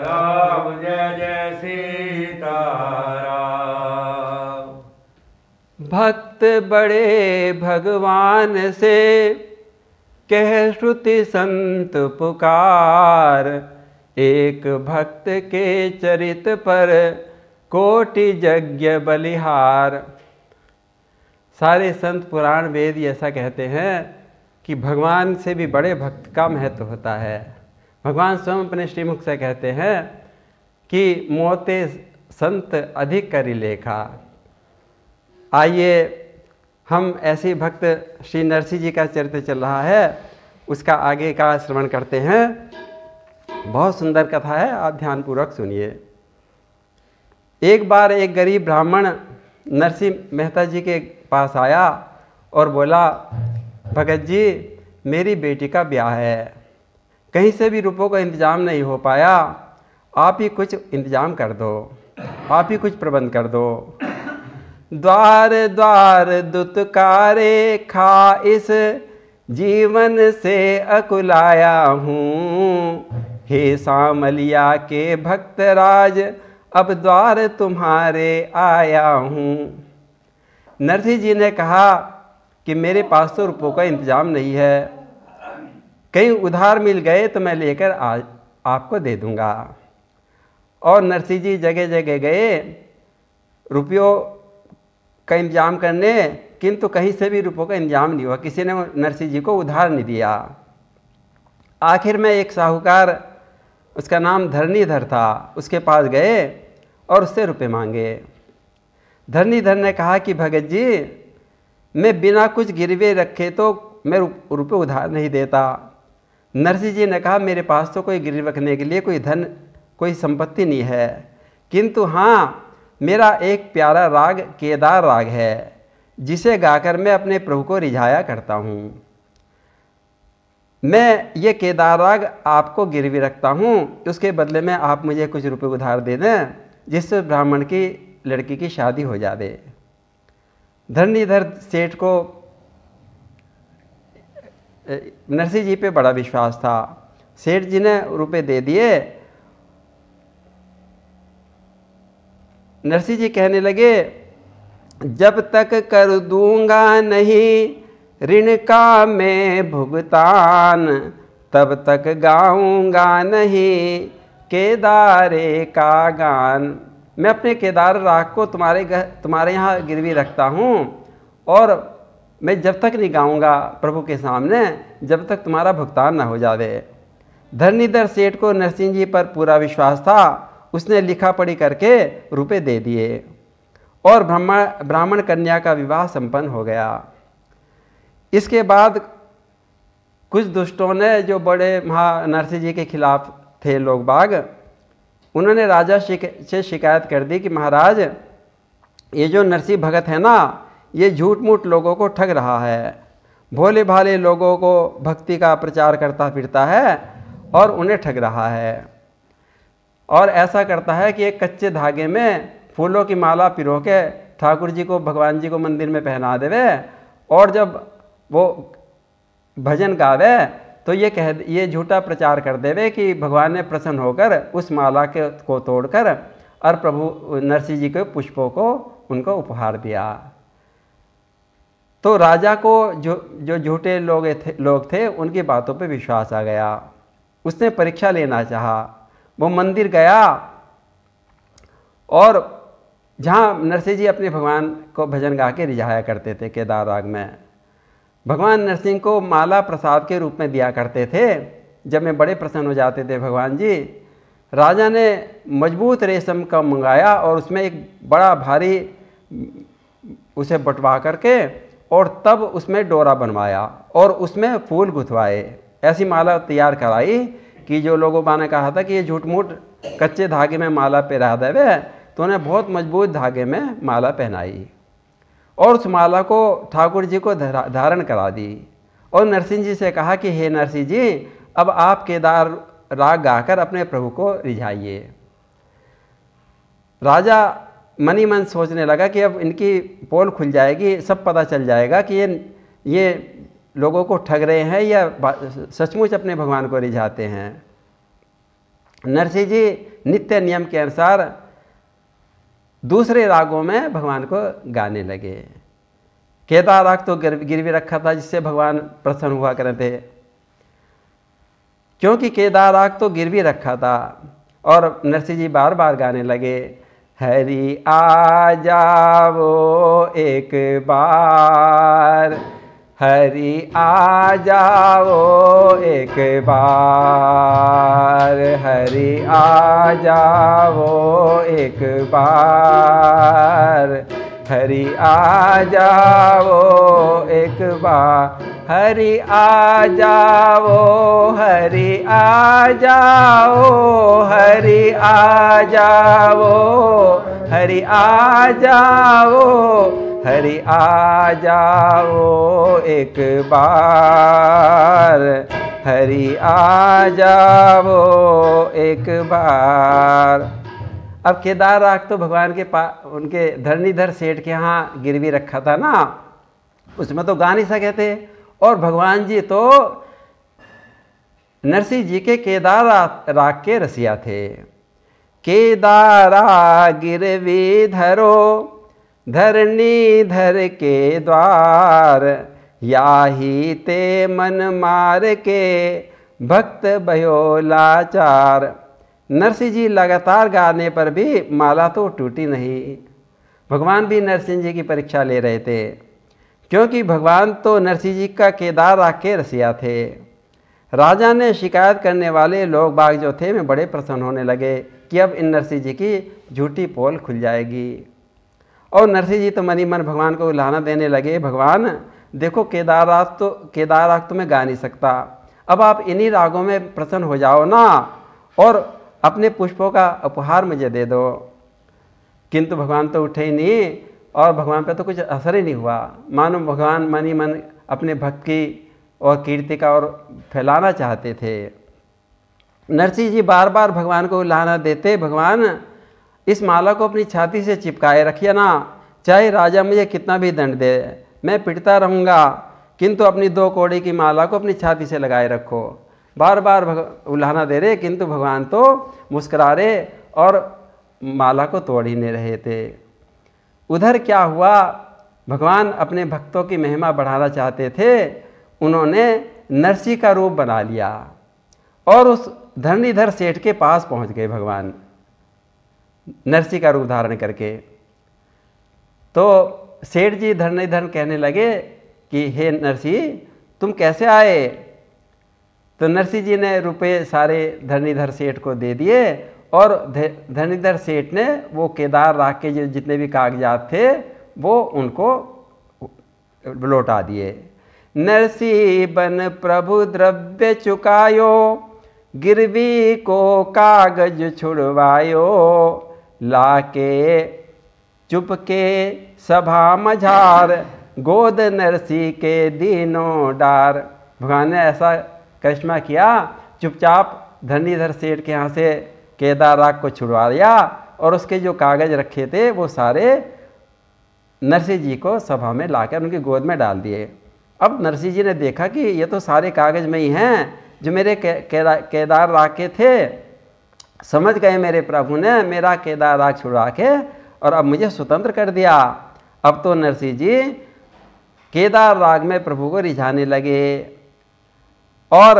राम जय जय सीताराम। भक्त बड़े भगवान से कह श्रुति संत पुकार, एक भक्त के चरित पर कोटि यज्ञ बलिहार। सारे संत पुराण वेद ऐसा कहते हैं कि भगवान से भी बड़े भक्त का महत्व होता है। भगवान स्वयं अपने श्रीमुख से कहते हैं कि मोते संत अधिक करी लेखा। आइए हम ऐसे भक्त श्री नरसिंह जी का चरित्र चल रहा है, उसका आगे का श्रवण करते हैं। बहुत सुंदर कथा है, आप ध्यानपूर्वक सुनिए। एक बार एक गरीब ब्राह्मण नरसिंह मेहता जी के पास आया और बोला, भगत जी मेरी बेटी का ब्याह है, कहीं से भी रुपयों का इंतजाम नहीं हो पाया, आप ही कुछ इंतजाम कर दो, आप ही कुछ प्रबंध कर दो। द्वार द्वार दुत्कारे खा, इस जीवन से अकुलाया हूँ, हे सामलिया के भक्तराज अब द्वार तुम्हारे आया हूँ। नरसिंह जी ने कहा कि मेरे पास तो रुपयों का इंतजाम नहीं है, कहीं उधार मिल गए तो मैं लेकर आपको दे दूंगा। और नरसिंह जी जगह जगह गए रुपयों का इंतजाम करने, किंतु कहीं से भी रुपयों का इंतजाम नहीं हुआ, किसी ने नरसिंह जी को उधार नहीं दिया। आखिर में एक साहूकार, उसका नाम धरणीधर था, उसके पास गए और उससे रुपए मांगे। धरणीधर ने कहा कि भगत जी मैं बिना कुछ गिरवे रखे तो मैं रुपए उधार नहीं देता। नरसिंह जी ने कहा मेरे पास तो कोई गिरवी रखने के लिए कोई धन कोई संपत्ति नहीं है, किंतु हाँ मेरा एक प्यारा राग केदार राग है, जिसे गाकर मैं अपने प्रभु को रिझाया करता हूँ। मैं ये केदार राग आपको गिरवी रखता हूँ, उसके बदले में आप मुझे कुछ रुपए उधार दे दें, जिससे ब्राह्मण की लड़की की शादी हो जावे। धरणीधर सेठ को नरसिंह जी पे बड़ा विश्वास था। सेठ जी ने रुपए दे दिए। नरसिंह जी कहने लगे, जब तक कर दूंगा नहीं ऋण का मैं भुगतान, तब तक गाऊंगा नहीं केदारे का गान। मैं अपने केदार राग को तुम्हारे यहाँ गिरवी रखता हूँ, और मैं जब तक नहीं गाऊंगा प्रभु के सामने, जब तक तुम्हारा भुगतान ना हो जावे। धरणीधर सेठ को नरसिंह जी पर पूरा विश्वास था। उसने लिखा पढ़ी करके रुपए दे दिए और ब्राह्मण कन्या का विवाह संपन्न हो गया। इसके बाद कुछ दुष्टों ने, जो बड़े नरसिंह जी के खिलाफ थे लोग बाग, उन्होंने राजा से शिकायत कर दी कि महाराज ये जो नरसिंह भगत है ना, ये झूठ मूठ लोगों को ठग रहा है, भोले भाले लोगों को भक्ति का प्रचार करता फिरता है और उन्हें ठग रहा है। और ऐसा करता है कि एक कच्चे धागे में फूलों की माला पिरो के ठाकुर जी को, भगवान जी को मंदिर में पहना देवे, और जब वो भजन गावे तो ये झूठा प्रचार कर देवे कि भगवान ने प्रसन्न होकर उस माला को तोड़कर और प्रभु नरसिंह जी के पुष्पों को उनको उपहार दिया। तो राजा को जो झूठे लोग थे उनकी बातों पे विश्वास आ गया। उसने परीक्षा लेना चाहा। वो मंदिर गया और जहाँ नरसिंह जी अपने भगवान को भजन गा के रिझाया करते थे केदार राग में, भगवान नरसिंह को माला प्रसाद के रूप में दिया करते थे। जब में बड़े प्रसन्न हो जाते थे भगवान जी, राजा ने मजबूत रेशम का मंगाया और उसमें एक बड़ा भारी उसे बंटवा करके और तब उसमें डोरा बनवाया और उसमें फूल गुथवाए। ऐसी माला तैयार कराई कि जो लोगों ने कहा था कि ये झूठ मूठ कच्चे धागे में माला पहना देवे, तो उन्हें बहुत मजबूत धागे में माला पहनाई और उस माला को ठाकुर जी को धारण करा दी। और नरसिंह जी से कहा कि हे नरसिंह जी, अब आप केदार राग गाकर अपने प्रभु को रिझाइए। राजा मनी मन सोचने लगा कि अब इनकी पोल खुल जाएगी, सब पता चल जाएगा कि ये लोगों को ठग रहे हैं या सचमुच अपने भगवान को रिझाते हैं। नरसिंह जी नित्य नियम के अनुसार दूसरे रागों में भगवान को गाने लगे। केदार राग तो गिरवी रखा था, जिससे भगवान प्रसन्न हुआ करते थे। क्योंकि केदार राग तो गिरवी रखा था और नरसिंह जी बार बार गाने लगे, हरि आ जाओ एक बार, हरि आ जाओ एक बार, हरि आ जाओ एक बार, हरि आ जाओ एक बार, हरि आ जाओ, हरि आ जाओ, हरि आ जाओ, हरि आ जाओ, हरि आ जाओ एक बार, हरि आ जाओ एक बार। अब केदार राग तो भगवान के उनके धरणीधर सेठ के यहाँ गिरवी रखा था ना, उसमें तो गा नहीं सके थे। और भगवान जी तो नरसिंह जी के केदार राग के रसिया थे। केदारा गिरवी धरो धरणी धर के द्वार, याही ते मन मार के भक्त भयो लाचार। नरसिंह जी लगातार गाने पर भी माला तो टूटी नहीं। भगवान भी नरसिंह जी की परीक्षा ले रहे थे, क्योंकि भगवान तो नरसिंह जी का केदार राग के रसिया थे। राजा ने शिकायत करने वाले लोग बाग जो थे में बड़े प्रसन्न होने लगे कि अब इन नरसिंह जी की झूठी पोल खुल जाएगी। और नरसिंह जी तो मनी मन भगवान को उल्हाना देने लगे, भगवान देखो केदार राग तो मैं गा नहीं सकता, अब आप इन्हीं रागों में प्रसन्न हो जाओ ना और अपने पुष्पों का उपहार मुझे दे दो। किंतु भगवान तो उठे ही नहीं और भगवान पर तो कुछ असर ही नहीं हुआ। मानो भगवान मनी मन अपने भक्त की और कीर्ति का और फैलाना चाहते थे। नरसिंह जी बार बार भगवान को उल्हाना देते, भगवान इस माला को अपनी छाती से चिपकाए रखिए ना, चाहे राजा मुझे कितना भी दंड दे मैं पिटता रहूँगा, किंतु अपनी 2 कौड़ी की माला को अपनी छाती से लगाए रखो। बार बार उल्हाना दे रहे, किंतु भगवान तो मुस्कुरा रहे और माला को तोड़ ही नहीं रहे थे। उधर क्या हुआ, भगवान अपने भक्तों की महिमा बढ़ाना चाहते थे, उन्होंने नरसिंह का रूप बना लिया और उस धरणीधर सेठ के पास पहुंच गए भगवान नरसिंह का रूप धारण करके। तो सेठ जी धरणीधर कहने लगे कि हे नरसिंह तुम कैसे आए। तो नरसिंह जी ने रुपए सारे धरणीधर सेठ को दे दिए और धरणीधर सेठ ने वो केदार राग के जो जितने भी कागजात थे वो उनको लौटा दिए। नरसिंह बन प्रभु द्रव्य चुकायो, गिरवी को कागज छुड़वायो, लाके चुपके सभा मझार, गोद नरसिंह के दीनों डार। भगवान ने ऐसा करिश्मा किया, चुपचाप धरणीधर सेठ के यहाँ से केदार राग को छुड़वा दिया और उसके जो कागज रखे थे वो सारे नरसिंह जी को सभा में लाकर उनकी गोद में डाल दिए। अब नरसिंह जी ने देखा कि ये तो सारे कागज में ही हैं जो मेरे केदार राग के थे। समझ गए मेरे प्रभु ने मेरा केदार राग छुड़वा के और अब मुझे स्वतंत्र कर दिया। अब तो नरसिंह जी केदार राग में प्रभु को रिझाने लगे और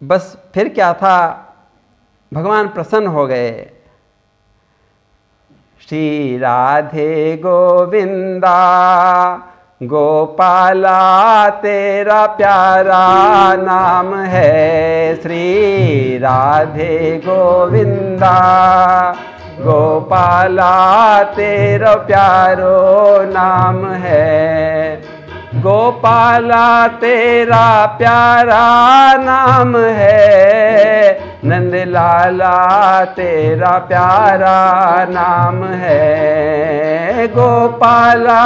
बस फिर क्या था, भगवान प्रसन्न हो गए। श्री राधे गोविंदा गोपाला तेरा प्यारा नाम है, श्री राधे गोविंदा गोपाला तेरा प्यारो नाम है, गोपाला तेरा प्यारा नाम है, नंदलाला तेरा प्यारा नाम है, गोपाला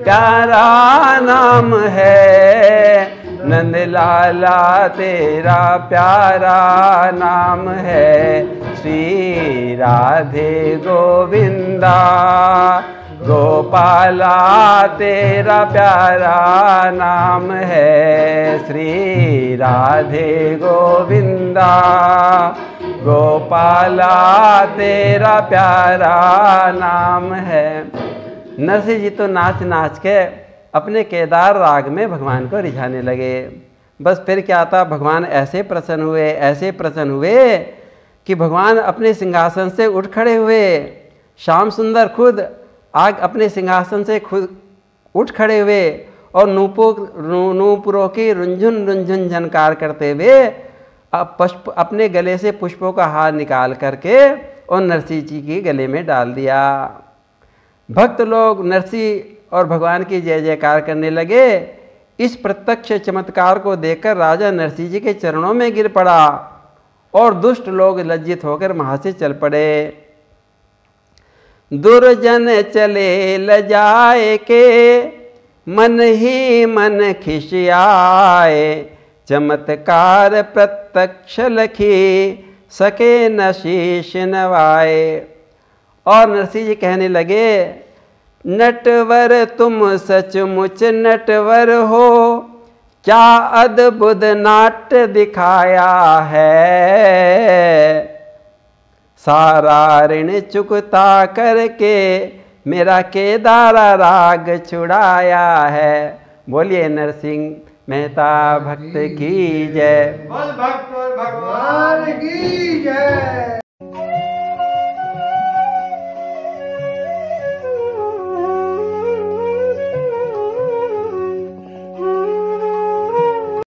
प्यारा नाम है, नंदलाला तेरा प्यारा नाम है, श्री राधे गोविंदा गोपाला तेरा प्यारा नाम है, श्री राधे गोविंदा। गोपाला तेरा प्यारा नाम है। नरसिंह जी तो नाच नाच के अपने केदार राग में भगवान को रिझाने लगे। बस फिर क्या था, भगवान ऐसे प्रसन्न हुए कि भगवान अपने सिंहासन से उठ खड़े हुए। श्याम सुंदर खुद आग अपने सिंहासन से खुद उठ खड़े हुए और नूपुरों की रुंझुन रुंझुन झनकार करते हुए अपने गले से पुष्पों का हार निकाल करके और नरसिंह जी के गले में डाल दिया। भक्त लोग नरसिंह और भगवान की जय जयकार करने लगे। इस प्रत्यक्ष चमत्कार को देखकर राजा नरसिंह जी के चरणों में गिर पड़ा और दुष्ट लोग लज्जित होकर वहां से चल पड़े। दुर्जन चले लजाए के, मन ही मन खिसियाए। चमत्कार प्रत्यक्ष लखी, सके न शीश नवाए। और नरसिंह जी कहने लगे, नटवर तुम सचमुच नटवर हो, क्या अद्भुत नाट्य दिखाया है। सारा ऋण चुकता करके मेरा केदारा राग छुड़ाया है। बोलिए नरसिंह मेहता भक्त की जय। भक्त भगवान की जय।